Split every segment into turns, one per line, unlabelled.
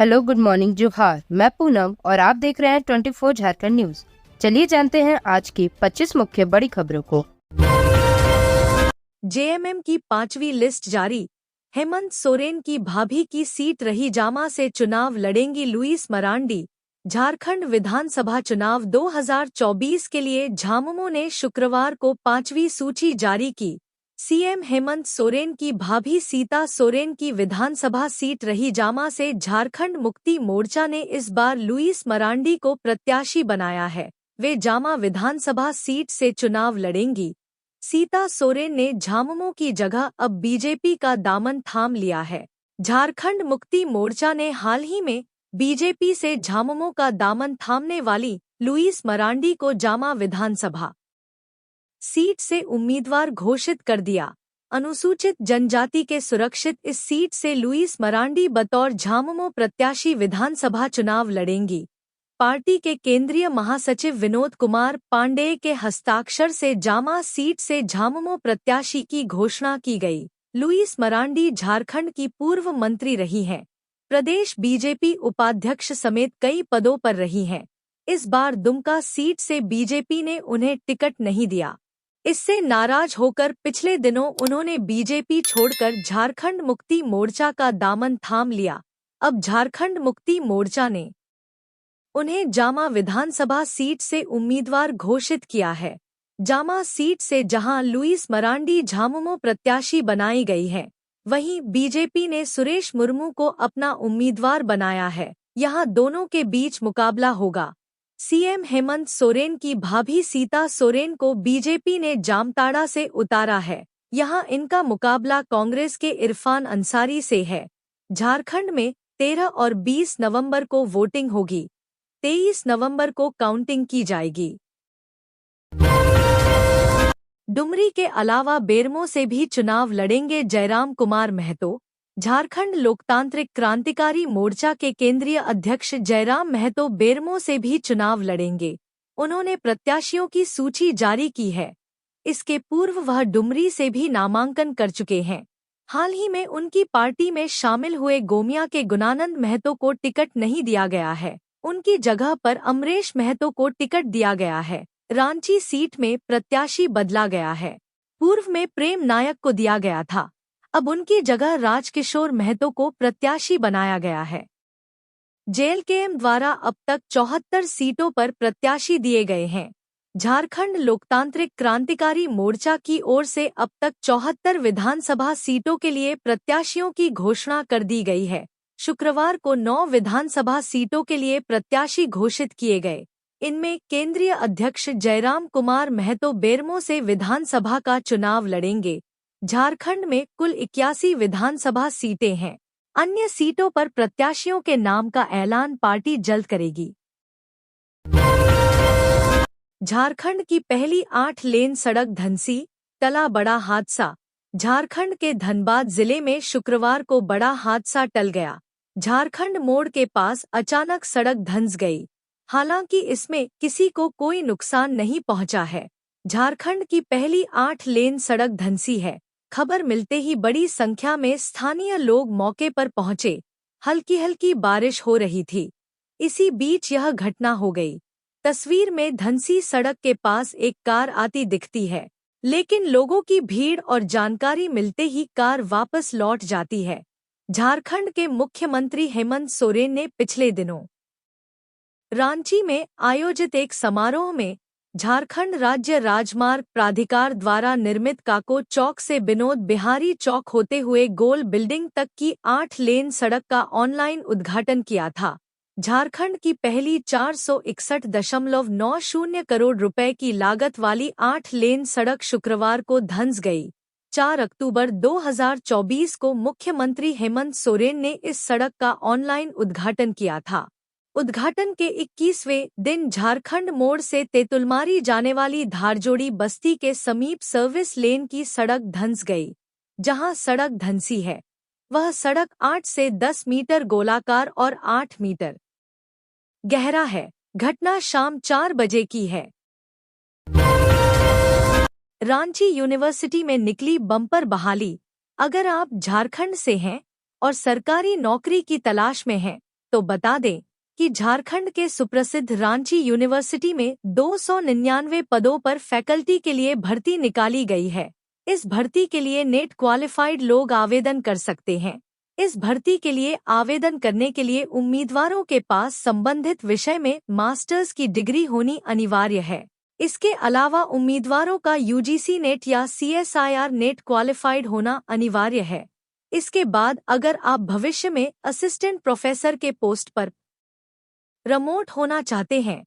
Hello, good morning, जोहार। मैं पूनम और आप देख रहे हैं 24 झारखंड न्यूज। चलिए जानते हैं आज की 25 मुख्य बड़ी खबरों को।
जेएमएम की 5वीं लिस्ट जारी। हेमंत सोरेन की भाभी की सीट रही जामा से चुनाव लड़ेंगी लुईस मरांडी। झारखंड विधानसभा चुनाव 2024 के लिए झामुमो ने शुक्रवार को 5वीं सूची जारी की। सीएम हेमंत सोरेन की भाभी सीता सोरेन की विधानसभा सीट रही जामा से झारखंड मुक्ति मोर्चा ने इस बार लुईस मरांडी को प्रत्याशी बनाया है। वे जामा विधानसभा सीट से चुनाव लड़ेंगी। सीता सोरेन ने झामुमो की जगह अब बीजेपी का दामन थाम लिया है। झारखंड मुक्ति मोर्चा ने हाल ही में बीजेपी से झामुमो का दामन थामने वाली लुईस मरांडी को जामा विधानसभा सीट से उम्मीदवार घोषित कर दिया। अनुसूचित जनजाति के सुरक्षित इस सीट से लुईस मरांडी बतौर झामुमो प्रत्याशी विधानसभा चुनाव लड़ेंगी। पार्टी के केंद्रीय महासचिव विनोद कुमार पांडेय के हस्ताक्षर से जामा सीट से झामुमो प्रत्याशी की घोषणा की गई। लुईस मरांडी झारखंड की पूर्व मंत्री रही हैं। प्रदेश बीजेपी उपाध्यक्ष समेत कई पदों पर रही हैं। इस बार दुमका सीट से बीजेपी ने उन्हें टिकट नहीं दिया। इससे नाराज होकर पिछले दिनों उन्होंने बीजेपी छोड़कर झारखंड मुक्ति मोर्चा का दामन थाम लिया। अब झारखंड मुक्ति मोर्चा ने उन्हें जामा विधानसभा सीट से उम्मीदवार घोषित किया है। जामा सीट से जहां लुईस मरांडी झामुमो प्रत्याशी बनाई गई है, वहीं बीजेपी ने सुरेश मुर्मू को अपना उम्मीदवार बनाया है। यहां दोनों के बीच मुकाबला होगा। सीएम हेमंत सोरेन की भाभी सीता सोरेन को बीजेपी ने जामताड़ा से उतारा है। यहां इनका मुकाबला कांग्रेस के इरफान अंसारी से है। झारखंड में 13 और 20 नवंबर को वोटिंग होगी। 23 नवंबर को काउंटिंग की जाएगी। डुमरी के अलावा बेरमो से भी चुनाव लड़ेंगे जयराम कुमार महतो। झारखंड लोकतांत्रिक क्रांतिकारी मोर्चा के केंद्रीय अध्यक्ष जयराम महतो बेरमो से भी चुनाव लड़ेंगे। उन्होंने प्रत्याशियों की सूची जारी की है। इसके पूर्व वह डुमरी से भी नामांकन कर चुके हैं। हाल ही में उनकी पार्टी में शामिल हुए गोमिया के गुणानंद महतो को टिकट नहीं दिया गया है। उनकी जगह पर अमरेश महतो को टिकट दिया गया है। रांची सीट में प्रत्याशी बदला गया है। पूर्व में प्रेम नायक को दिया गया था। अब उनकी जगह राजकिशोर महतो को प्रत्याशी बनाया गया है। जेएलकेएम द्वारा अब तक 74 सीटों पर प्रत्याशी दिए गए हैं। झारखंड लोकतांत्रिक क्रांतिकारी मोर्चा की ओर से अब तक 74 विधानसभा सीटों के लिए प्रत्याशियों की घोषणा कर दी गई है। शुक्रवार को 9 विधानसभा सीटों के लिए प्रत्याशी घोषित किए गए। इनमें केंद्रीय अध्यक्ष जयराम कुमार महतो बेरमो से विधानसभा का चुनाव लड़ेंगे। झारखंड में कुल 81 विधानसभा सीटें हैं। अन्य सीटों पर प्रत्याशियों के नाम का ऐलान पार्टी जल्द करेगी। झारखंड की पहली 8 लेन सड़क धनसी टला बड़ा हादसा। झारखंड के धनबाद जिले में शुक्रवार को बड़ा हादसा टल गया। झारखंड मोड़ के पास अचानक सड़क धंस गई। हालांकि इसमें किसी को कोई नुकसान नहीं पहुंचा है। झारखंड की पहली 8 लेन सड़क धंसी है। खबर मिलते ही बड़ी संख्या में स्थानीय लोग मौके पर पहुंचे। हल्की हल्की बारिश हो रही थी। इसी बीच यह घटना हो गई। तस्वीर में धनसी सड़क के पास एक कार आती दिखती है, लेकिन लोगों की भीड़ और जानकारी मिलते ही कार वापस लौट जाती है। झारखंड के मुख्यमंत्री हेमंत सोरेन ने पिछले दिनों रांची में आयोजित एक समारोह में झारखंड राज्य राजमार्ग प्राधिकार द्वारा निर्मित काको चौक से विनोद बिहारी चौक होते हुए गोल बिल्डिंग तक की 8 लेन सड़क का ऑनलाइन उद्घाटन किया था। झारखंड की पहली 461.90 करोड़ रुपए की लागत वाली 8 लेन सड़क शुक्रवार को धंस गई। 4 अक्टूबर 2024 को मुख्यमंत्री हेमंत सोरेन ने इस सड़क का ऑनलाइन उद्घाटन किया था। उद्घाटन के 21वें दिन झारखंड मोड़ से तेतुलमारी जाने वाली धारजोड़ी बस्ती के समीप सर्विस लेन की सड़क धंस गई। जहां सड़क धंसी है, वह सड़क 8 से 10 मीटर गोलाकार और 8 मीटर गहरा है। घटना शाम 4 बजे की है। रांची यूनिवर्सिटी में निकली बम्पर बहाली। अगर आप झारखंड से हैं और सरकारी नौकरी की तलाश में हैं, तो बता दें कि झारखंड के सुप्रसिद्ध रांची यूनिवर्सिटी में 299 पदों पर फैकल्टी के लिए भर्ती निकाली गई है। इस भर्ती के लिए नेट क्वालिफाइड लोग आवेदन कर सकते हैं। इस भर्ती के लिए आवेदन करने के लिए उम्मीदवारों के पास संबंधित विषय में मास्टर्स की डिग्री होनी अनिवार्य है। इसके अलावा उम्मीदवारों का यूजीसी नेट या सीएसआईआर नेट क्वालिफाइड होना अनिवार्य है। इसके बाद अगर आप भविष्य में असिस्टेंट प्रोफेसर के पोस्ट पर प्रमोट होना चाहते हैं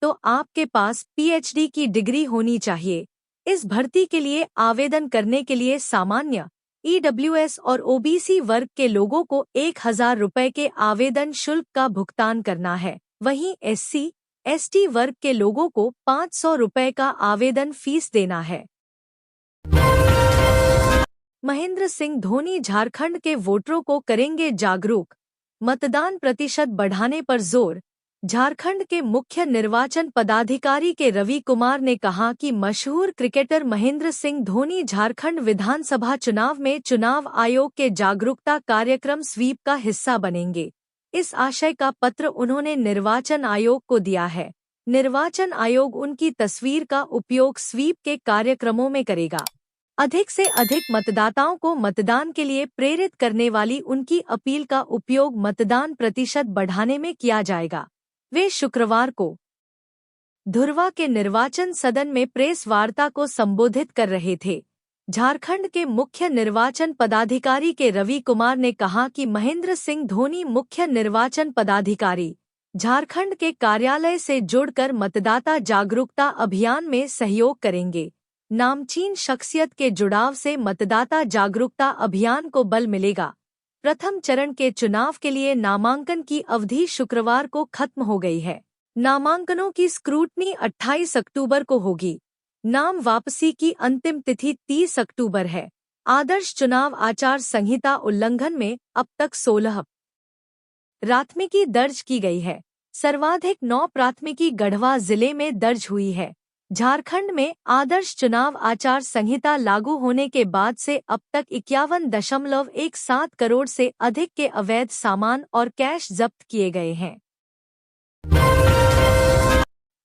तो आपके पास पीएचडी की डिग्री होनी चाहिए। इस भर्ती के लिए आवेदन करने के लिए सामान्य, ईडब्ल्यूएस और ओबीसी वर्ग के लोगों को 1000 रुपये के आवेदन शुल्क का भुगतान करना है। वहीं एससी, एसटी वर्ग के लोगों को 500 रुपये का आवेदन फीस देना है। महेंद्र सिंह धोनी झारखंड के वोटरों को करेंगे जागरूक, मतदान प्रतिशत बढ़ाने पर जोर। झारखंड के मुख्य निर्वाचन पदाधिकारी के रवि कुमार ने कहा कि मशहूर क्रिकेटर महेंद्र सिंह धोनी झारखंड विधानसभा चुनाव में चुनाव आयोग के जागरूकता कार्यक्रम स्वीप का हिस्सा बनेंगे। इस आशय का पत्र उन्होंने निर्वाचन आयोग को दिया है। निर्वाचन आयोग उनकी तस्वीर का उपयोग स्वीप के कार्यक्रमों में करेगा। अधिक से अधिक मतदाताओं को मतदान के लिए प्रेरित करने वाली उनकी अपील का उपयोग मतदान प्रतिशत बढ़ाने में किया जाएगा। वे शुक्रवार को धुर्वा के निर्वाचन सदन में प्रेस वार्ता को संबोधित कर रहे थे। झारखंड के मुख्य निर्वाचन पदाधिकारी के रवि कुमार ने कहा कि महेंद्र सिंह धोनी मुख्य निर्वाचन पदाधिकारी झारखंड के कार्यालय से जुड़कर मतदाता जागरूकता अभियान में सहयोग करेंगे। नामचीन शख्सियत के जुड़ाव से मतदाता जागरूकता अभियान को बल मिलेगा। प्रथम चरण के चुनाव के लिए नामांकन की अवधि शुक्रवार को खत्म हो गई है। नामांकनों की स्क्रूटनी 28 अक्टूबर को होगी। नाम वापसी की अंतिम तिथि 30 अक्टूबर है। आदर्श चुनाव आचार संहिता उल्लंघन में अब तक 16 प्राथमिकी दर्ज की गई है। सर्वाधिक 9 प्राथमिकी गढ़वा जिले में दर्ज हुई है। झारखंड में आदर्श चुनाव आचार संहिता लागू होने के बाद से अब तक 51.17 करोड़ से अधिक के अवैध सामान और कैश जब्त किए गए हैं।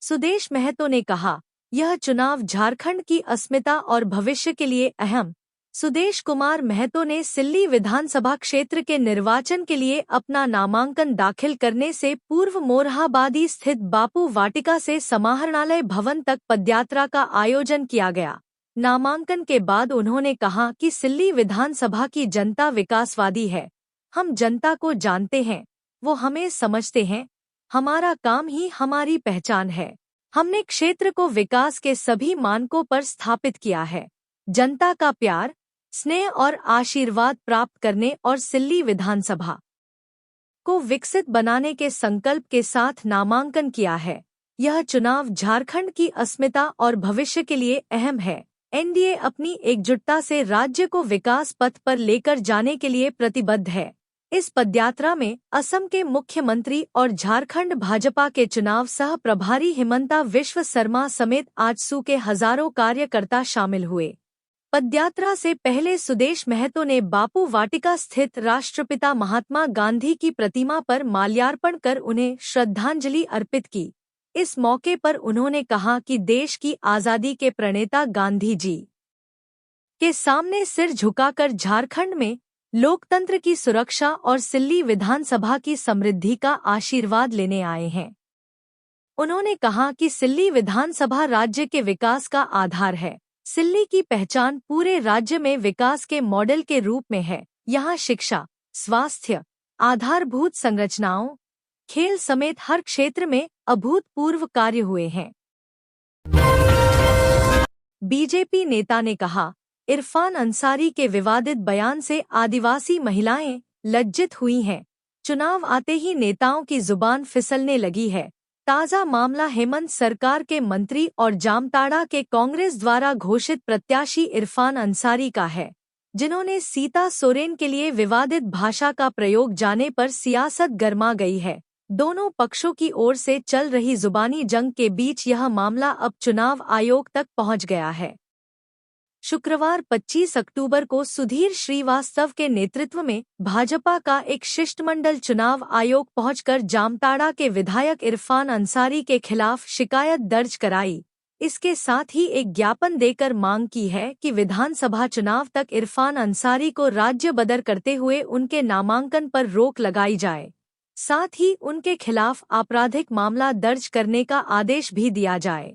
सुदेश महतो ने कहा, यह चुनाव झारखंड की अस्मिता और भविष्य के लिए अहम। सुदेश कुमार महतो ने सिल्ली विधानसभा क्षेत्र के निर्वाचन के लिए अपना नामांकन दाखिल करने से पूर्व मोरहाबादी स्थित बापू वाटिका से समाहरणालय भवन तक पदयात्रा का आयोजन किया गया। नामांकन के बाद उन्होंने कहा कि सिल्ली विधानसभा की जनता विकासवादी है। हम जनता को जानते हैं, वो हमें समझते हैं। हमारा काम ही हमारी पहचान है। हमने क्षेत्र को विकास के सभी मानकों पर स्थापित किया है। जनता का प्यार, स्नेह और आशीर्वाद प्राप्त करने और सिल्ली विधानसभा को विकसित बनाने के संकल्प के साथ नामांकन किया है। यह चुनाव झारखंड की अस्मिता और भविष्य के लिए अहम है। एनडीए अपनी एकजुटता से राज्य को विकास पथ पर लेकर जाने के लिए प्रतिबद्ध है। इस पदयात्रा में असम के मुख्यमंत्री और झारखंड भाजपा के चुनाव सह प्रभारी हिमंता विश्व शर्मा समेत आजसू के हजारों कार्यकर्ता शामिल हुए। पदयात्रा से पहले सुदेश महतो ने बापू वाटिका स्थित राष्ट्रपिता महात्मा गांधी की प्रतिमा पर माल्यार्पण कर उन्हें श्रद्धांजलि अर्पित की। इस मौके पर उन्होंने कहा कि देश की आजादी के प्रणेता गांधी जी के सामने सिर झुकाकर झारखंड में लोकतंत्र की सुरक्षा और सिल्ली विधानसभा की समृद्धि का आशीर्वाद लेने आए हैं। उन्होंने कहा कि सिल्ली विधानसभा राज्य के विकास का आधार है। सिल्ली की पहचान पूरे राज्य में विकास के मॉडल के रूप में है। यहाँ शिक्षा, स्वास्थ्य, आधारभूत संरचनाओं, खेल समेत हर क्षेत्र में अभूतपूर्व कार्य हुए हैं। बीजेपी नेता ने कहा, इरफान अंसारी के विवादित बयान से आदिवासी महिलाएं लज्जित हुई हैं। चुनाव आते ही नेताओं की जुबान फिसलने लगी है। ताज़ा मामला हेमंत सरकार के मंत्री और जामताड़ा के कांग्रेस द्वारा घोषित प्रत्याशी इरफान अंसारी का है, जिन्होंने सीता सोरेन के लिए विवादित भाषा का प्रयोग जाने पर सियासत गर्मा गई है। दोनों पक्षों की ओर से चल रही जुबानी जंग के बीच यह मामला अब चुनाव आयोग तक पहुंच गया है। शुक्रवार 25 अक्टूबर को सुधीर श्रीवास्तव के नेतृत्व में भाजपा का एक शिष्टमंडल चुनाव आयोग पहुंचकर जामताड़ा के विधायक इरफान अंसारी के खिलाफ शिकायत दर्ज कराई। इसके साथ ही एक ज्ञापन देकर मांग की है कि विधानसभा चुनाव तक इरफान अंसारी को राज्य बदर करते हुए उनके नामांकन पर रोक लगाई जाए। साथ ही उनके खिलाफ आपराधिक मामला दर्ज करने का आदेश भी दिया जाए।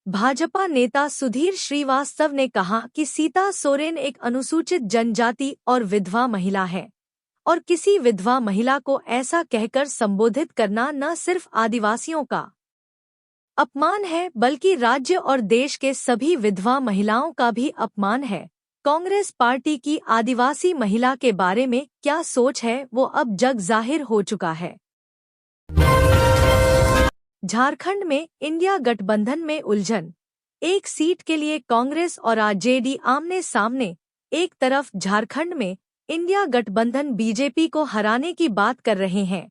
भाजपा नेता सुधीर श्रीवास्तव ने कहा कि सीता सोरेन एक अनुसूचित जनजाति और विधवा महिला है और किसी विधवा महिला को ऐसा कहकर संबोधित करना न सिर्फ आदिवासियों का अपमान है बल्कि राज्य और देश के सभी विधवा महिलाओं का भी अपमान है। कांग्रेस पार्टी की आदिवासी महिला के बारे में क्या सोच है वो अब जग जाहिर हो चुका है। झारखंड में इंडिया गठबंधन में उलझन, एक सीट के लिए कांग्रेस और आरजेडी आमने सामने। एक तरफ झारखंड में इंडिया गठबंधन बीजेपी को हराने की बात कर रहे हैं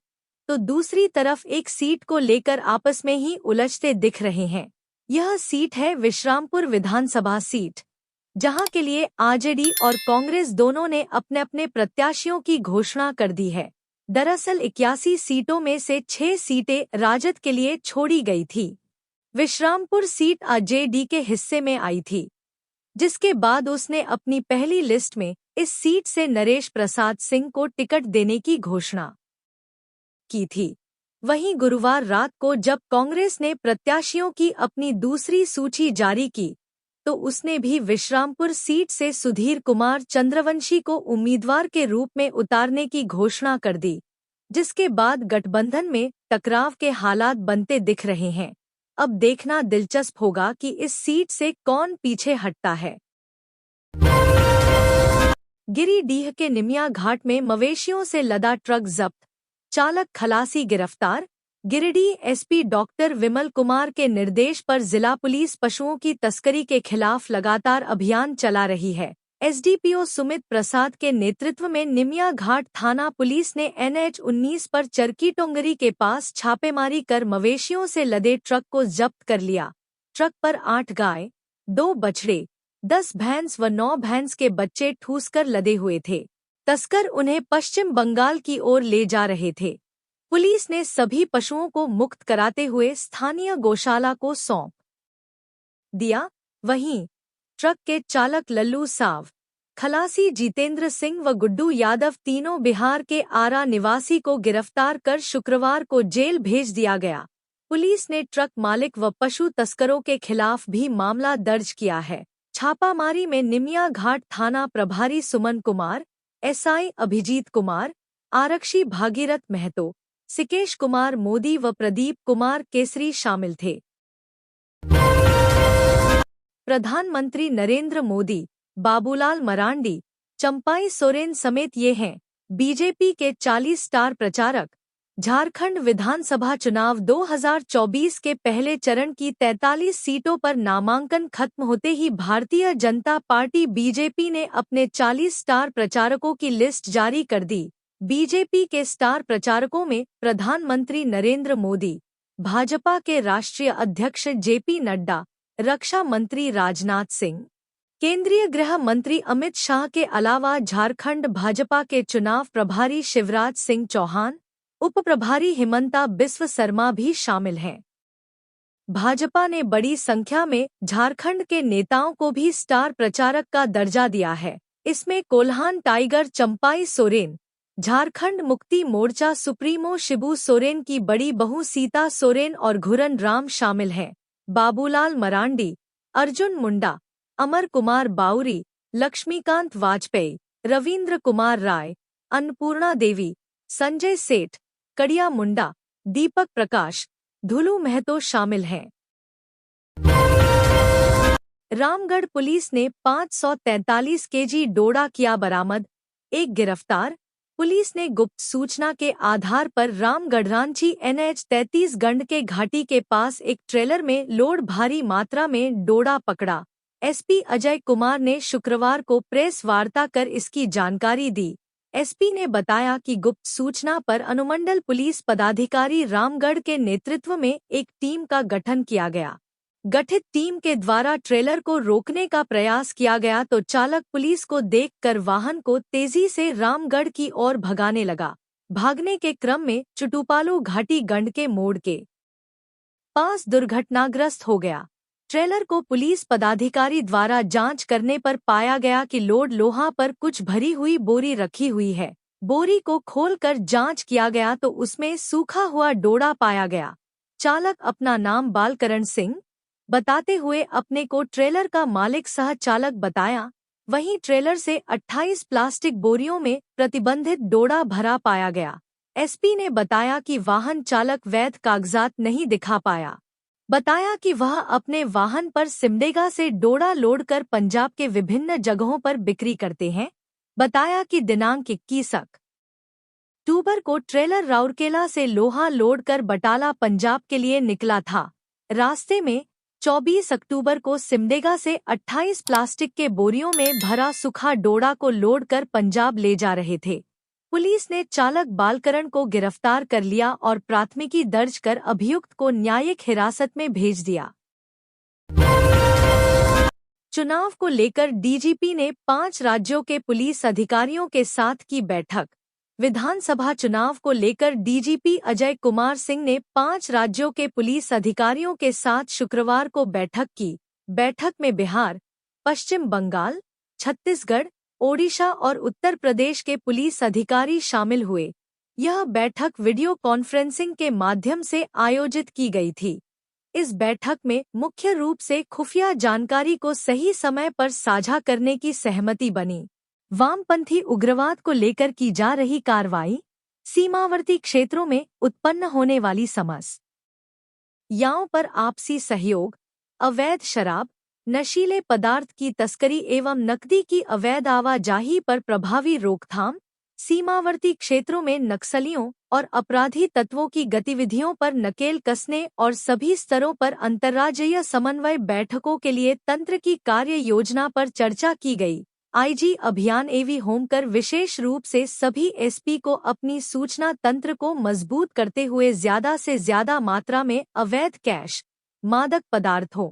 तो दूसरी तरफ एक सीट को लेकर आपस में ही उलझते दिख रहे हैं। यह सीट है विश्रामपुर विधानसभा सीट, जहां के लिए आरजेडी और कांग्रेस दोनों ने अपने अपने प्रत्याशियों की घोषणा कर दी है। दरअसल 81 सीटों में से 6 सीटें राजद के लिए छोड़ी गई थी। विश्रामपुर सीट आरजेडी के हिस्से में आई थी, जिसके बाद उसने अपनी पहली लिस्ट में इस सीट से नरेश प्रसाद सिंह को टिकट देने की घोषणा की थी। वहीं गुरुवार रात को जब कांग्रेस ने प्रत्याशियों की अपनी दूसरी सूची जारी की तो उसने भी विश्रामपुर सीट से सुधीर कुमार चंद्रवंशी को उम्मीदवार के रूप में उतारने की घोषणा कर दी, जिसके बाद गठबंधन में टकराव के हालात बनते दिख रहे हैं। अब देखना दिलचस्प होगा कि इस सीट से कौन पीछे हटता है। गिरिडीह के निमिया घाट में मवेशियों से लदा ट्रक जब्त, चालक खलासी गिरफ्तार। गिरिडीह एसपी डॉक्टर विमल कुमार के निर्देश पर जिला पुलिस पशुओं की तस्करी के खिलाफ लगातार अभियान चला रही है। एसडीपीओ सुमित प्रसाद के नेतृत्व में निमिया घाट थाना पुलिस ने NH 19 पर चरकी टोंगरी के पास छापेमारी कर मवेशियों से लदे ट्रक को जब्त कर लिया। ट्रक पर 8 गाय, 2 बछड़े, 10 भैंस व 9 भैंस के बच्चे ठूसकर लदे हुए थे। तस्कर उन्हें पश्चिम बंगाल की ओर ले जा रहे थे। पुलिस ने सभी पशुओं को मुक्त कराते हुए स्थानीय गौशाला को सौंप दिया। वहीं ट्रक के चालक लल्लू साव, खलासी जितेंद्र सिंह व गुड्डू यादव तीनों बिहार के आरा निवासी को गिरफ्तार कर शुक्रवार को जेल भेज दिया गया। पुलिस ने ट्रक मालिक व पशु तस्करों के खिलाफ भी मामला दर्ज किया है। छापामारी में निमिया घाट थाना प्रभारी सुमन कुमार, एसआई अभिजीत कुमार, आरक्षी भागीरथ महतो, सिकेश कुमार मोदी व प्रदीप कुमार केसरी शामिल थे। प्रधानमंत्री नरेंद्र मोदी, बाबूलाल मरांडी, चंपाई सोरेन समेत ये हैं बीजेपी के 40 स्टार प्रचारक। झारखंड विधानसभा चुनाव 2024 के पहले चरण की 43 सीटों पर नामांकन खत्म होते ही भारतीय जनता पार्टी बीजेपी ने अपने 40 स्टार प्रचारकों की लिस्ट जारी कर दी। बीजेपी के स्टार प्रचारकों में प्रधानमंत्री नरेंद्र मोदी, भाजपा के राष्ट्रीय अध्यक्ष जेपी नड्डा, रक्षा मंत्री राजनाथ सिंह, केंद्रीय गृह मंत्री अमित शाह के अलावा झारखंड भाजपा के चुनाव प्रभारी शिवराज सिंह चौहान, उप प्रभारी हिमंता बिस्व शर्मा भी शामिल हैं। भाजपा ने बड़ी संख्या में झारखंड के नेताओं को भी स्टार प्रचारक का दर्जा दिया है। इसमें कोल्हान टाइगर चंपाई सोरेन, झारखंड मुक्ति मोर्चा सुप्रीमो शिबू सोरेन की बड़ी बहू सीता सोरेन और घुरन राम शामिल हैं। बाबूलाल मरांडी, अर्जुन मुंडा, अमर कुमार बाउरी, लक्ष्मीकांत वाजपेयी, रविंद्र कुमार राय, अन्नपूर्णा देवी, संजय सेठ, कड़िया मुंडा, दीपक प्रकाश, धुलू महतो शामिल हैं। रामगढ़ पुलिस ने 543 केजी डोडा किया बरामद, एक गिरफ्तार। पुलिस ने गुप्त सूचना के आधार पर रामगढ़ रांची NH 33 गंड के घाटी के पास एक ट्रेलर में लोड भारी मात्रा में डोडा पकड़ा। एसपी अजय कुमार ने शुक्रवार को प्रेस वार्ता कर इसकी जानकारी दी। एसपी ने बताया कि गुप्त सूचना पर अनुमंडल पुलिस पदाधिकारी रामगढ़ के नेतृत्व में एक टीम का गठन किया गया। गठित टीम के द्वारा ट्रेलर को रोकने का प्रयास किया गया तो चालक पुलिस को देखकर वाहन को तेजी से रामगढ़ की ओर भगाने लगा। भागने के क्रम में चुटुपालू घाटी गंड के मोड़ के पास दुर्घटनाग्रस्त हो गया। ट्रेलर को पुलिस पदाधिकारी द्वारा जांच करने पर पाया गया कि लोड लोहा पर कुछ भरी हुई बोरी रखी हुई है। बोरी को खोलकर जांच किया गया तो उसमें सूखा हुआ डोडा पाया गया। चालक अपना नाम बालकरण सिंह बताते हुए अपने को ट्रेलर का मालिक सह चालक बताया। वहीं ट्रेलर से 28 प्लास्टिक बोरियों में प्रतिबंधित डोडा भरा पाया गया। एसपी ने बताया कि वाहन चालक वैध कागजात नहीं दिखा पाया। बताया कि वह अपने वाहन पर सिमडेगा से डोडा लोड कर पंजाब के विभिन्न जगहों पर बिक्री करते हैं। बताया कि दिनांक 21 अक्टूबर को ट्रेलर राउरकेला से लोहा लोड कर बटाला पंजाब के लिए निकला था। रास्ते में 24 अक्टूबर को सिमडेगा से 28 प्लास्टिक के बोरियों में भरा सूखा डोडा को लोड कर पंजाब ले जा रहे थे। पुलिस ने चालक बालकरण को गिरफ्तार कर लिया और प्राथमिकी दर्ज कर अभियुक्त को न्यायिक हिरासत में भेज दिया। चुनाव को लेकर डीजीपी ने 5 राज्यों के पुलिस अधिकारियों के साथ की बैठक। विधानसभा चुनाव को लेकर डीजीपी अजय कुमार सिंह ने 5 राज्यों के पुलिस अधिकारियों के साथ शुक्रवार को बैठक की। बैठक में बिहार, पश्चिम बंगाल, छत्तीसगढ़, ओडिशा और उत्तर प्रदेश के पुलिस अधिकारी शामिल हुए। यह बैठक वीडियो कॉन्फ्रेंसिंग के माध्यम से आयोजित की गई थी। इस बैठक में मुख्य रूप से खुफिया जानकारी को सही समय पर साझा करने की सहमति बनी। वामपंथी उग्रवाद को लेकर की जा रही कार्रवाई, सीमावर्ती क्षेत्रों में उत्पन्न होने वाली समस्याओं पर आपसी सहयोग, अवैध शराब, नशीले पदार्थ की तस्करी एवं नकदी की अवैध आवाजाही पर प्रभावी रोकथाम, सीमावर्ती क्षेत्रों में नक्सलियों और अपराधी तत्वों की गतिविधियों पर नकेल कसने और सभी स्तरों पर अंतर्राज्यीय समन्वय बैठकों के लिए तंत्र की कार्य योजना पर चर्चा की गई। आईजी अभियान एवी होमकर विशेष रूप से सभी एसपी को अपनी सूचना तंत्र को मजबूत करते हुए ज्यादा से ज्यादा मात्रा में अवैध कैश, मादक पदार्थों,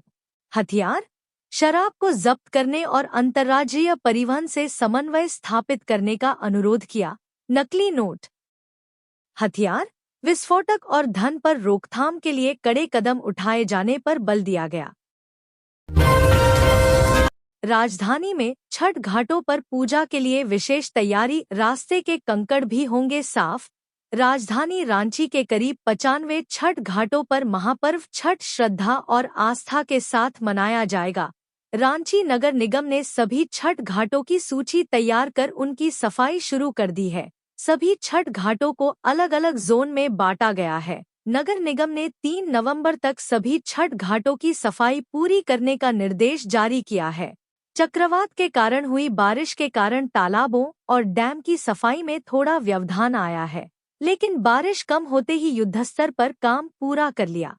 हथियार, शराब को जब्त करने और अंतर्राज्यीय परिवहन से समन्वय स्थापित करने का अनुरोध किया। नकली नोट, हथियार, विस्फोटक और धन पर रोकथाम के लिए कड़े कदम उठाए जाने पर बल दिया गया। राजधानी में छठ घाटों पर पूजा के लिए विशेष तैयारी, रास्ते के कंकड़ भी होंगे साफ। राजधानी रांची के करीब 95 छठ घाटों पर महापर्व छठ श्रद्धा और आस्था के साथ मनाया जाएगा। रांची नगर निगम ने सभी छठ घाटों की सूची तैयार कर उनकी सफाई शुरू कर दी है। सभी छठ घाटों को अलग अलग जोन में बांटा गया है। नगर निगम ने 3 नवंबर तक सभी छठ घाटों की सफाई पूरी करने का निर्देश जारी किया है। चक्रवात के कारण हुई बारिश के कारण तालाबों और डैम की सफाई में थोड़ा व्यवधान आया है, लेकिन बारिश कम होते ही युद्धस्तर पर काम पूरा कर लिया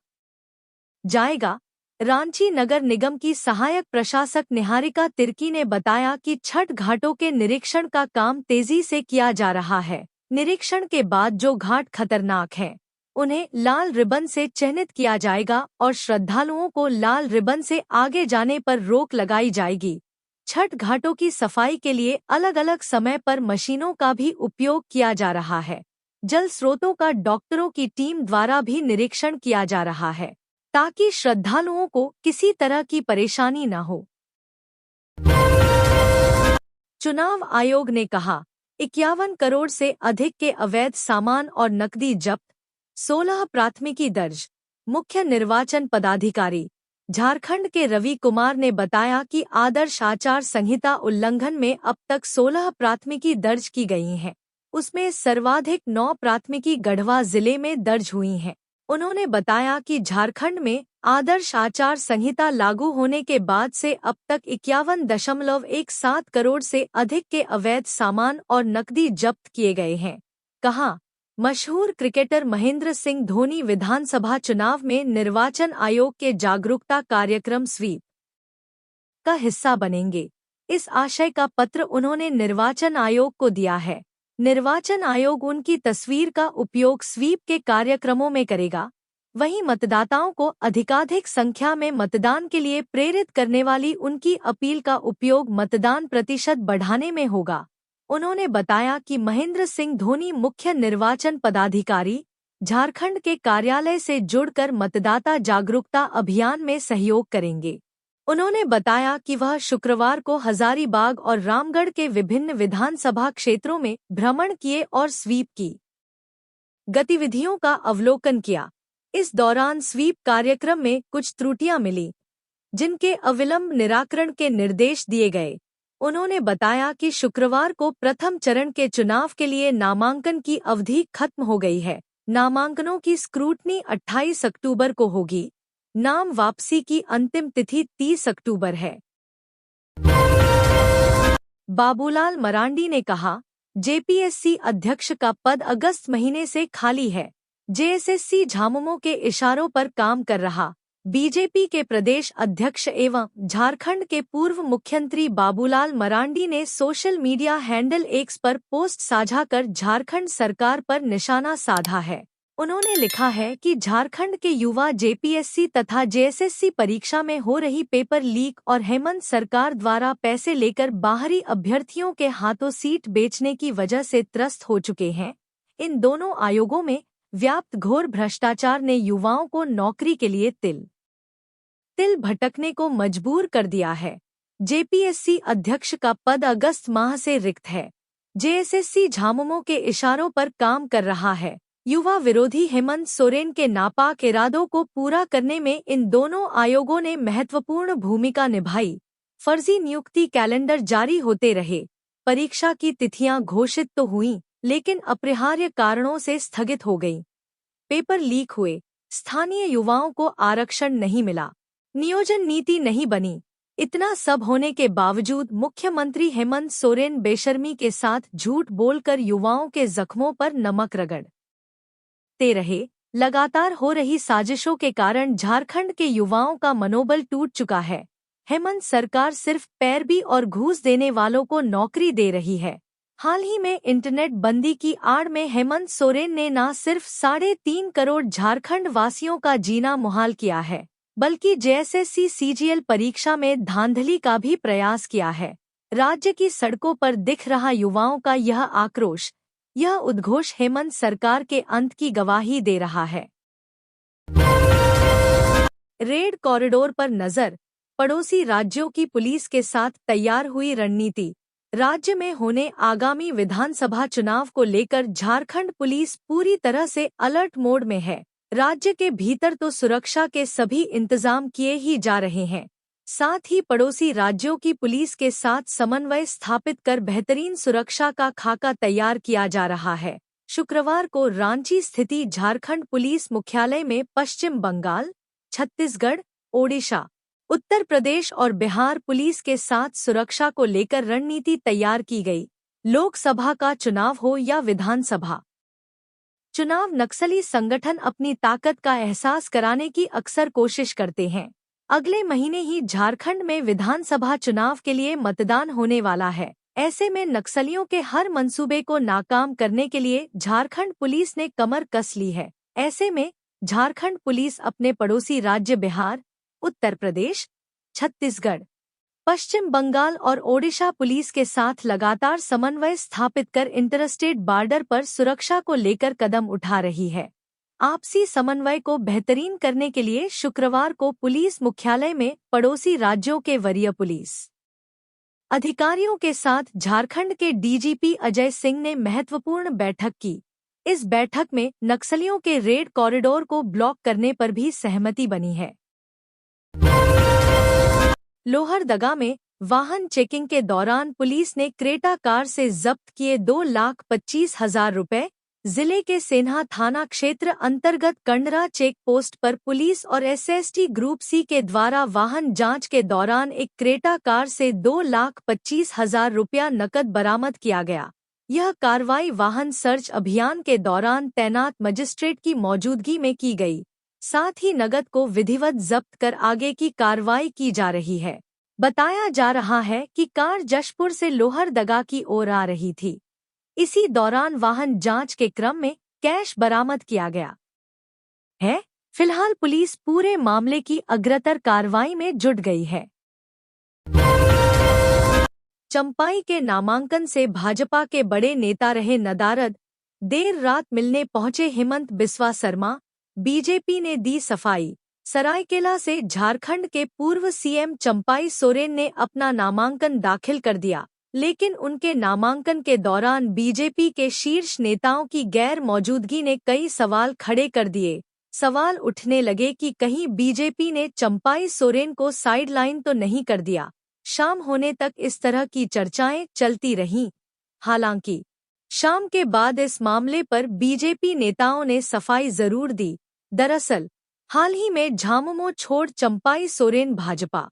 जाएगा। रांची नगर निगम की सहायक प्रशासक निहारिका तिर्की ने बताया कि छठ घाटों के निरीक्षण का काम तेजी से किया जा रहा है। निरीक्षण के बाद जो घाट खतरनाक हैं, उन्हें लाल रिबन से चिन्हित किया जाएगा और श्रद्धालुओं को लाल रिबन से आगे जाने पर रोक लगाई जाएगी। छठ घाटों की सफाई के लिए अलग अलग समय पर मशीनों का भी उपयोग किया जा रहा है। जल स्रोतों का डॉक्टरों की टीम द्वारा भी निरीक्षण किया जा रहा है, ताकि श्रद्धालुओं को किसी तरह की परेशानी न हो। चुनाव आयोग ने कहा, 51 करोड़ से अधिक के अवैध सामान और नकदी जब्त, 16 प्राथमिकी दर्ज। मुख्य निर्वाचन पदाधिकारी झारखंड के रवि कुमार ने बताया कि आदर्श आचार संहिता उल्लंघन में अब तक 16 प्राथमिकी दर्ज की गई हैं। उसमें सर्वाधिक 9 प्राथमिकी गढ़वा जिले में दर्ज हुई हैं। उन्होंने बताया कि झारखंड में आदर्श आचार संहिता लागू होने के बाद से अब तक 51.17 करोड़ से अधिक के अवैध सामान और नकदी जब्त किए गए हैं। कहा, मशहूर क्रिकेटर महेंद्र सिंह धोनी विधानसभा चुनाव में निर्वाचन आयोग के जागरूकता कार्यक्रम स्वीप का हिस्सा बनेंगे। इस आशय का पत्र उन्होंने निर्वाचन आयोग को दिया है। निर्वाचन आयोग उनकी तस्वीर का उपयोग स्वीप के कार्यक्रमों में करेगा। वहीं मतदाताओं को अधिकाधिक संख्या में मतदान के लिए प्रेरित करने वाली उनकी अपील का उपयोग मतदान प्रतिशत बढ़ाने में होगा। उन्होंने बताया कि महेंद्र सिंह धोनी मुख्य निर्वाचन पदाधिकारी झारखंड के कार्यालय से जुड़कर मतदाता जागरूकता अभियान में सहयोग करेंगे। उन्होंने बताया कि वह शुक्रवार को हजारीबाग और रामगढ़ के विभिन्न विधानसभा क्षेत्रों में भ्रमण किए और स्वीप की गतिविधियों का अवलोकन किया। इस दौरान स्वीप कार्यक्रम में कुछ त्रुटियां मिली, जिनके अविलंब निराकरण के निर्देश दिए गए। उन्होंने बताया कि शुक्रवार को प्रथम चरण के चुनाव के लिए नामांकन की अवधि खत्म हो गई है। नामांकनों की स्क्रूटनी 28 अक्टूबर को होगी। नाम वापसी की अंतिम तिथि 30 अक्टूबर है। बाबूलाल मरांडी ने कहा, जेपीएससी अध्यक्ष का पद अगस्त महीने से खाली है। जेएसएससी झामुमो के इशारों पर काम कर रहा। बीजेपी के प्रदेश अध्यक्ष एवं झारखंड के पूर्व मुख्यमंत्री बाबूलाल मरांडी ने सोशल मीडिया हैंडल एक्स पर पोस्ट साझा कर झारखंड सरकार पर निशाना साधा है। उन्होंने लिखा है कि झारखंड के युवा जेपीएससी तथा जेएसएससी परीक्षा में हो रही पेपर लीक और हेमंत सरकार द्वारा पैसे लेकर बाहरी अभ्यर्थियों के हाथों सीट बेचने की वजह से त्रस्त हो चुके हैं। इन दोनों आयोगों में व्याप्त घोर भ्रष्टाचार ने युवाओं को नौकरी के लिए तिल भटकने को मजबूर कर दिया है। जेपीएससी अध्यक्ष का पद अगस्त माह से रिक्त है। जेएसएससी झामुमो के इशारों पर काम कर रहा है। युवा विरोधी हेमंत सोरेन के नापाक इरादों को पूरा करने में इन दोनों आयोगों ने महत्वपूर्ण भूमिका निभाई। फर्जी नियुक्ति कैलेंडर जारी होते रहे। परीक्षा की तिथियां घोषित तो हुईं, लेकिन अपरिहार्य कारणों से स्थगित हो गईं। पेपर लीक हुए। स्थानीय युवाओं को आरक्षण नहीं मिला। नियोजन नीति नहीं बनी। इतना सब होने के बावजूद मुख्यमंत्री हेमंत सोरेन बेशर्मी के साथ झूठ बोलकर युवाओं के जख्मों पर नमक रगड़ते रहे। लगातार हो रही साजिशों के कारण झारखंड के युवाओं का मनोबल टूट चुका है। हेमंत सरकार सिर्फ पैरवी और घूस देने वालों को नौकरी दे रही है। हाल ही में इंटरनेट बंदी की आड़ में हेमंत सोरेन ने न सिर्फ 3.5 करोड़ झारखंड वासियों का जीना मुहाल किया है, बल्कि जेएसएससी सीजीएल परीक्षा में धांधली का भी प्रयास किया है। राज्य की सड़कों पर दिख रहा युवाओं का यह आक्रोश, यह उद्घोष हेमंत सरकार के अंत की गवाही दे रहा है। रेड कॉरिडोर पर नजर, पड़ोसी राज्यों की पुलिस के साथ तैयार हुई रणनीति। राज्य में होने आगामी विधानसभा चुनाव को लेकर झारखंड पुलिस पूरी तरह से अलर्ट मोड में है। राज्य के भीतर तो सुरक्षा के सभी इंतजाम किए ही जा रहे हैं, साथ ही पड़ोसी राज्यों की पुलिस के साथ समन्वय स्थापित कर बेहतरीन सुरक्षा का खाका तैयार किया जा रहा है। शुक्रवार को रांची स्थित झारखंड पुलिस मुख्यालय में पश्चिम बंगाल, छत्तीसगढ़, ओडिशा, उत्तर प्रदेश और बिहार पुलिस के साथ सुरक्षा को लेकर रणनीति तैयार की गई। लोकसभा का चुनाव हो या विधानसभा चुनाव, नक्सली संगठन अपनी ताकत का एहसास कराने की अक्सर कोशिश करते हैं। अगले महीने ही झारखंड में विधानसभा चुनाव के लिए मतदान होने वाला है। ऐसे में नक्सलियों के हर मंसूबे को नाकाम करने के लिए झारखंड पुलिस ने कमर कस ली है। ऐसे में झारखंड पुलिस अपने पड़ोसी राज्य बिहार, उत्तर प्रदेश, छत्तीसगढ़, पश्चिम बंगाल और ओडिशा पुलिस के साथ लगातार समन्वय स्थापित कर इंटरस्टेट बॉर्डर पर सुरक्षा को लेकर कदम उठा रही है। आपसी समन्वय को बेहतरीन करने के लिए शुक्रवार को पुलिस मुख्यालय में पड़ोसी राज्यों के वरीय पुलिस अधिकारियों के साथ झारखंड के डीजीपी अजय सिंह ने महत्वपूर्ण बैठक की। इस बैठक में नक्सलियों के रेड कॉरिडोर को ब्लॉक करने पर भी सहमति बनी है। लोहरदगा में वाहन चेकिंग के दौरान पुलिस ने क्रेटा कार से जब्त किए 2,25,000 रुपए। जिले के सेन्हा थाना क्षेत्र अंतर्गत कंडरा चेक पोस्ट पर पुलिस और एसएसटी ग्रुप सी के द्वारा वाहन जांच के दौरान एक क्रेटा कार से 2,25,000 रुपया नकद बरामद किया गया। यह कार्रवाई वाहन सर्च अभियान के दौरान तैनात मजिस्ट्रेट की मौजूदगी में की गई। साथ ही नकद को विधिवत जब्त कर आगे की कार्रवाई की जा रही है। बताया जा रहा है कि कार जशपुर से लोहरदगा की ओर आ रही थी। इसी दौरान वाहन जांच के क्रम में कैश बरामद किया गया है। फिलहाल पुलिस पूरे मामले की अग्रतर कार्रवाई में जुट गई है। चंपाई के नामांकन से भाजपा के बड़े नेता रहे नदारद, देर रात मिलने पहुंचे हेमंत बिस्वा शर्मा, बीजेपी ने दी सफाई। सरायकेला से झारखंड के पूर्व सीएम चंपाई सोरेन ने अपना नामांकन दाखिल कर दिया, लेकिन उनके नामांकन के दौरान बीजेपी के शीर्ष नेताओं की गैर मौजूदगी ने कई सवाल खड़े कर दिए। सवाल उठने लगे कि कहीं बीजेपी ने चंपाई सोरेन को साइडलाइन तो नहीं कर दिया। शाम होने तक इस तरह की चर्चाएं चलती रहीं। हालांकि शाम के बाद इस मामले पर बीजेपी नेताओं ने सफाई जरूर दी। दरअसल हाल ही में झामुमो छोड़ चंपाई सोरेन भाजपा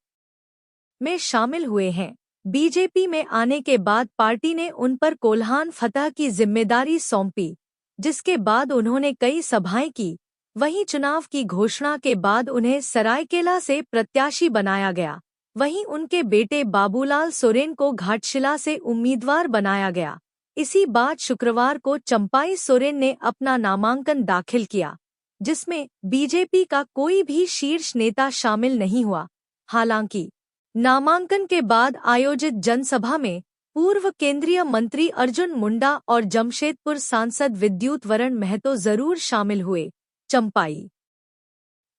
में शामिल हुए हैं। बीजेपी में आने के बाद पार्टी ने उन पर कोल्हान फतह की जिम्मेदारी सौंपी, जिसके बाद उन्होंने कई सभाएं की। वहीं चुनाव की घोषणा के बाद उन्हें सरायकेला से प्रत्याशी बनाया गया। वहीं उनके बेटे बाबूलाल सोरेन को घाटशिला से उम्मीदवार बनाया गया। इसी बाद शुक्रवार को चंपाई सोरेन ने अपना नामांकन दाखिल किया, जिसमें बीजेपी का कोई भी शीर्ष नेता शामिल नहीं हुआ। हालांकि नामांकन के बाद आयोजित जनसभा में पूर्व केंद्रीय मंत्री अर्जुन मुंडा और जमशेदपुर सांसद विद्युत वरण महतो जरूर शामिल हुए। चंपाई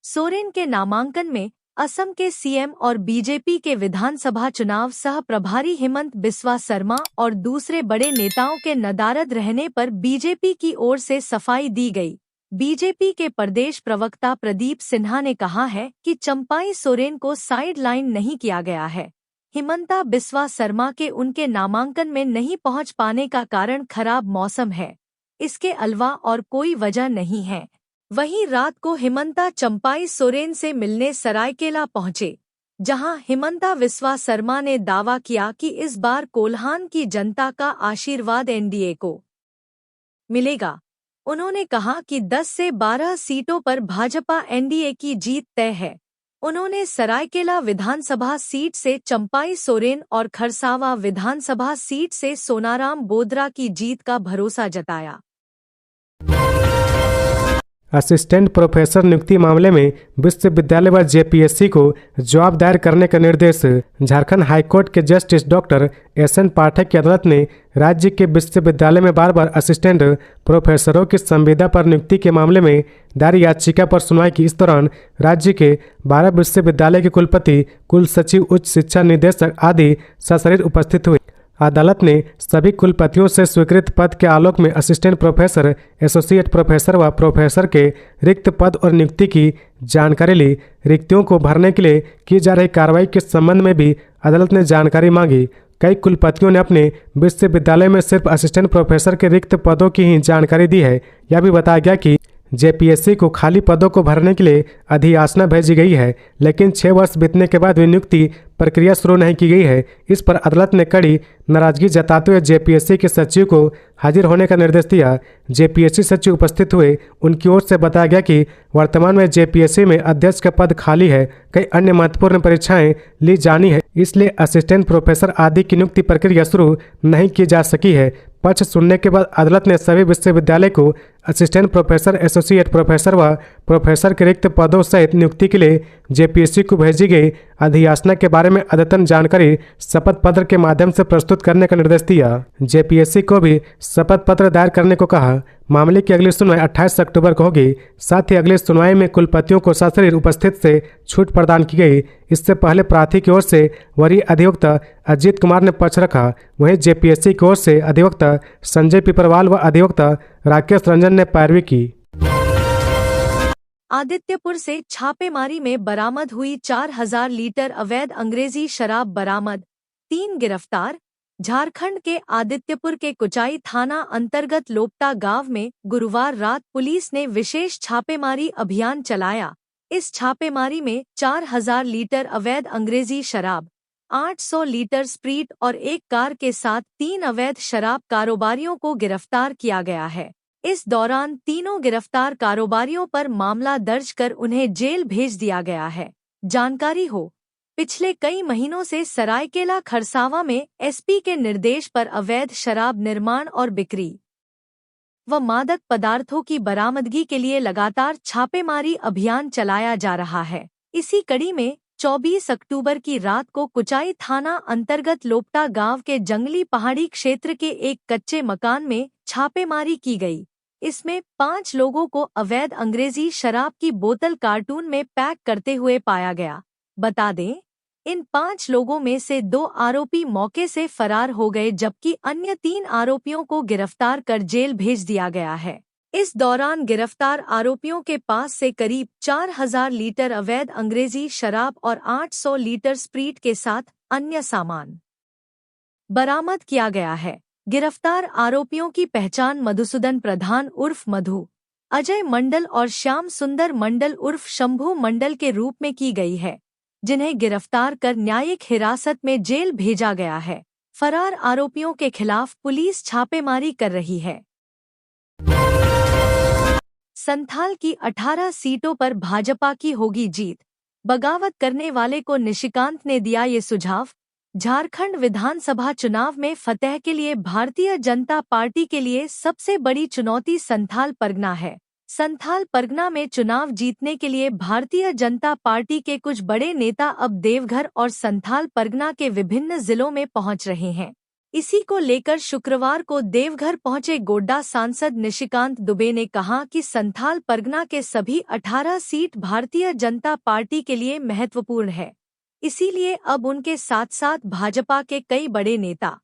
सोरेन के नामांकन में असम के सीएम और बीजेपी के विधानसभा चुनाव सह प्रभारी हेमंत बिस्वा शर्मा और दूसरे बड़े नेताओं के नदारद रहने पर बीजेपी की ओर से सफाई दी गई। बीजेपी के प्रदेश प्रवक्ता प्रदीप सिन्हा ने कहा है कि चंपाई सोरेन को साइड लाइन नहीं किया गया है। हेमंता बिस्वा शर्मा के उनके नामांकन में नहीं पहुंच पाने का कारण खराब मौसम है, इसके अलावा और कोई वजह नहीं है। वहीं रात को हेमंता चंपाई सोरेन से मिलने सरायकेला पहुंचे, जहां हेमंता बिस्वा शर्मा ने दावा किया कि इस बार कोल्हान की जनता का आशीर्वाद एनडीए को मिलेगा। उन्होंने कहा कि 10 से 12 सीटों पर भाजपा एनडीए की जीत तय है। उन्होंने सरायकेला विधानसभा सीट से चंपाई सोरेन और खरसावा विधानसभा सीट से सोनाराम बोदरा की जीत का भरोसा जताया।
असिस्टेंट प्रोफेसर नियुक्ति मामले में विश्वविद्यालय व जेपीएससी को जवाब दायर करने का निर्देश झारखंड हाईकोर्ट के जस्टिस डॉक्टर एस.एन. पाठक की अदालत ने राज्य के विश्वविद्यालय में बार बार असिस्टेंट प्रोफेसरों की संविदा पर नियुक्ति के मामले में दायर याचिका पर सुनवाई की। इस दौरान राज्य के 12 विश्वविद्यालय के कुलपति, कुल सचिव, उच्च शिक्षा निदेशक आदि सशरीर उपस्थित हुए। अदालत ने सभी कुलपतियों से स्वीकृत पद के आलोक में असिस्टेंट प्रोफेसर, एसोसिएट प्रोफेसर व प्रोफेसर के रिक्त पद और नियुक्ति की जानकारी ली। रिक्तियों को भरने के लिए की जा रही कार्रवाई के संबंध में भी अदालत ने जानकारी मांगी। कई कुलपतियों ने अपने विश्वविद्यालय में सिर्फ असिस्टेंट प्रोफेसर के रिक्त पदों की ही जानकारी दी है। यह भी बताया गया कि जेपीएससी को खाली पदों को भरने के लिए अधियाचना भेजी गई है, लेकिन 6 वर्ष बीतने के बाद भी नियुक्ति प्रक्रिया शुरू नहीं की गई है। इस पर अदालत ने कड़ी नाराजगी जताते हुए जेपीएससी के सचिव को हाजिर होने का निर्देश दिया। जेपीएससी सचिव उपस्थित हुए। उनकी ओर से बताया गया कि वर्तमान में जेपीएससी में अध्यक्ष का पद खाली है, कई अन्य महत्वपूर्ण परीक्षाएं ली जानी है, इसलिए असिस्टेंट प्रोफेसर आदि की नियुक्ति प्रक्रिया शुरू नहीं की जा सकी है। पक्ष सुनने के बाद अदालत ने सभी विश्वविद्यालय को असिस्टेंट प्रोफेसर, एसोसिएट प्रोफेसर व प्रोफेसर के रिक्त पदों सहित नियुक्ति के लिए जेपीएससी को भेजी गई अधियाचना के बारे में अद्यतन जानकारी शपथ पत्र के माध्यम से प्रस्तुत करने का निर्देश दिया। जेपीएससी को भी शपथ पत्र दायर करने को कहा। मामले की अगली सुनवाई 28 अक्टूबर को होगी। साथ ही अगली सुनवाई में कुलपतियों को सशरीर उपस्थित से छूट प्रदान की गई। इससे पहले प्रार्थी की ओर से वरीय अधिवक्ता अजीत कुमार ने पक्ष रखा। वहीं जेपीएससी की ओर से अधिवक्ता संजय पिपरवाल व अधिवक्ता राकेश रंजन ने पैरवी की।
आदित्यपुर से छापेमारी में बरामद हुई 4000 लीटर अवैध अंग्रेजी शराब बरामद, 3 गिरफ्तार। झारखंड के आदित्यपुर के कुचाई थाना अंतर्गत लोपटा गांव में गुरुवार रात पुलिस ने विशेष छापेमारी अभियान चलाया। इस छापेमारी में 4000 लीटर अवैध अंग्रेजी शराब, 800 लीटर स्प्रीट और एक कार के साथ 3 अवैध शराब कारोबारियों को गिरफ्तार किया गया है। इस दौरान तीनों गिरफ्तार कारोबारियों पर मामला दर्ज कर उन्हें जेल भेज दिया गया है। जानकारी हो, पिछले कई महीनों से सरायकेला खरसावा में एसपी के निर्देश पर अवैध शराब निर्माण और बिक्री व मादक पदार्थों की बरामदगी के लिए लगातार छापेमारी अभियान चलाया जा रहा है। इसी कड़ी में 24 अक्टूबर की रात को कुचाई थाना अंतर्गत लोपटा गांव के जंगली पहाड़ी क्षेत्र के एक कच्चे मकान में छापेमारी की गई। इसमें 5 लोगों को अवैध अंग्रेजी शराब की बोतल कार्टून में पैक करते हुए पाया गया। बता दें, इन 5 लोगों में से 2 आरोपी मौके से फरार हो गए, जबकि अन्य 3 आरोपियों को गिरफ्तार कर जेल भेज दिया गया है। इस दौरान गिरफ्तार आरोपियों के पास से करीब 4000 लीटर अवैध अंग्रेजी शराब और 800 लीटर स्प्रीट के साथ अन्य सामान बरामद किया गया है। गिरफ्तार आरोपियों की पहचान मधुसूदन प्रधान उर्फ मधु, अजय मंडल और श्याम सुंदर मंडल उर्फ शंभू मंडल के रूप में की गई है, जिन्हें गिरफ्तार कर न्यायिक हिरासत में जेल भेजा गया है। फरार आरोपियों के खिलाफ पुलिस छापेमारी कर रही है। संथाल की 18 सीटों पर भाजपा की होगी जीत, बगावत करने वाले को निशिकांत ने दिया ये सुझाव। झारखंड विधानसभा चुनाव में फतह के लिए भारतीय जनता पार्टी के लिए सबसे बड़ी चुनौती संथाल परगना है। संथाल परगना में चुनाव जीतने के लिए भारतीय जनता पार्टी के कुछ बड़े नेता अब देवघर और संथाल परगना के विभिन्न जिलों में पहुंच रहे हैं। इसी को लेकर शुक्रवार को देवघर पहुंचे गोड्डा सांसद निशिकांत दुबे ने कहा कि संथाल परगना के सभी 18 सीट भारतीय जनता पार्टी के लिए महत्वपूर्ण है, इसीलिए अब उनके साथ साथ भाजपा के कई बड़े नेता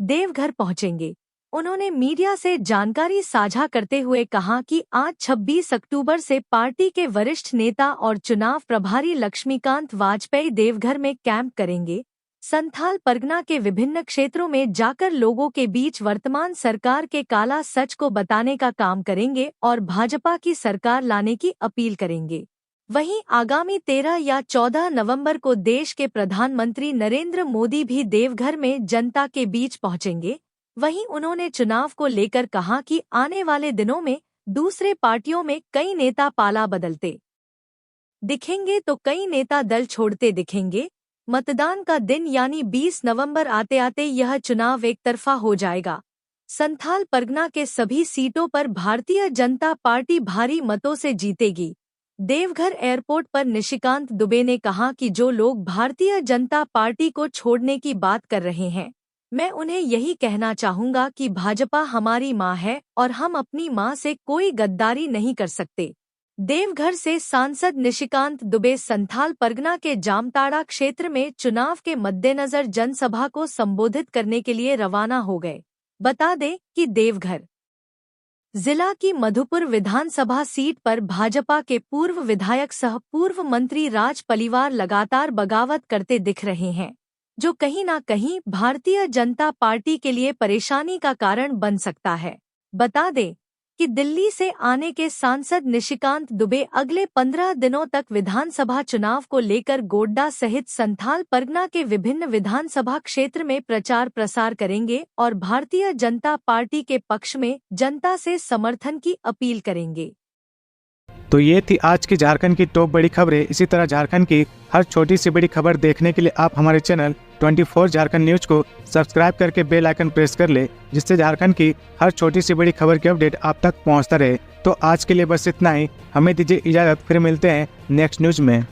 देवघर पहुंचेंगे। उन्होंने मीडिया से जानकारी साझा करते हुए कहा कि आज 26 अक्टूबर से पार्टी के वरिष्ठ नेता और चुनाव प्रभारी लक्ष्मीकांत वाजपेयी देवघर में कैंप करेंगे। संथाल परगना के विभिन्न क्षेत्रों में जाकर लोगों के बीच वर्तमान सरकार के काला सच को बताने का काम करेंगे और भाजपा की सरकार लाने की अपील करेंगे। वहीं आगामी 13 या 14 नवंबर को देश के प्रधानमंत्री नरेंद्र मोदी भी देवघर में जनता के बीच पहुंचेंगे। वहीं उन्होंने चुनाव को लेकर कहा कि आने वाले दिनों में दूसरे पार्टियों में कई नेता पाला बदलते दिखेंगे तो कई नेता दल छोड़ते दिखेंगे। मतदान का दिन यानी 20 नवंबर आते आते यह चुनाव एक तरफा हो जाएगा। संथाल परगना के सभी सीटों पर भारतीय जनता पार्टी भारी मतों से जीतेगी। देवघर एयरपोर्ट पर निशिकांत दुबे ने कहा कि जो लोग भारतीय जनता पार्टी को छोड़ने की बात कर रहे हैं, मैं उन्हें यही कहना चाहूंगा कि भाजपा हमारी मां है और हम अपनी मां से कोई गद्दारी नहीं कर सकते। देवघर से सांसद निशिकांत दुबे संथाल परगना के जामताड़ा क्षेत्र में चुनाव के मद्देनजर जनसभा को संबोधित करने के लिए रवाना हो गए। बता दें कि देवघर जिला की मधुपुर विधानसभा सीट पर भाजपा के पूर्व विधायक सह पूर्व मंत्री राज पलिवार लगातार बगावत करते दिख रहे हैं, जो कहीं न कहीं भारतीय जनता पार्टी के लिए परेशानी का कारण बन सकता है। बता दें कि दिल्ली से आने के सांसद निशिकांत दुबे अगले 15 दिनों तक विधानसभा चुनाव को लेकर गोड्डा सहित संथाल परगना के विभिन्न विधानसभा क्षेत्र में प्रचार प्रसार करेंगे और भारतीय जनता पार्टी के पक्ष में जनता से समर्थन की अपील करेंगे।
तो ये थी आज की झारखंड की टॉप बड़ी खबरें। इसी तरह झारखंड की हर छोटी सी बड़ी खबर देखने के लिए आप हमारे चैनल 24 झारखंड न्यूज को सब्सक्राइब करके बेल आइकन प्रेस कर ले, जिससे झारखंड की हर छोटी सी बड़ी खबर की अपडेट आप तक पहुंचता रहे। तो आज के लिए बस इतना ही, हमें दीजिए इजाजत, फिर मिलते हैं नेक्स्ट न्यूज में।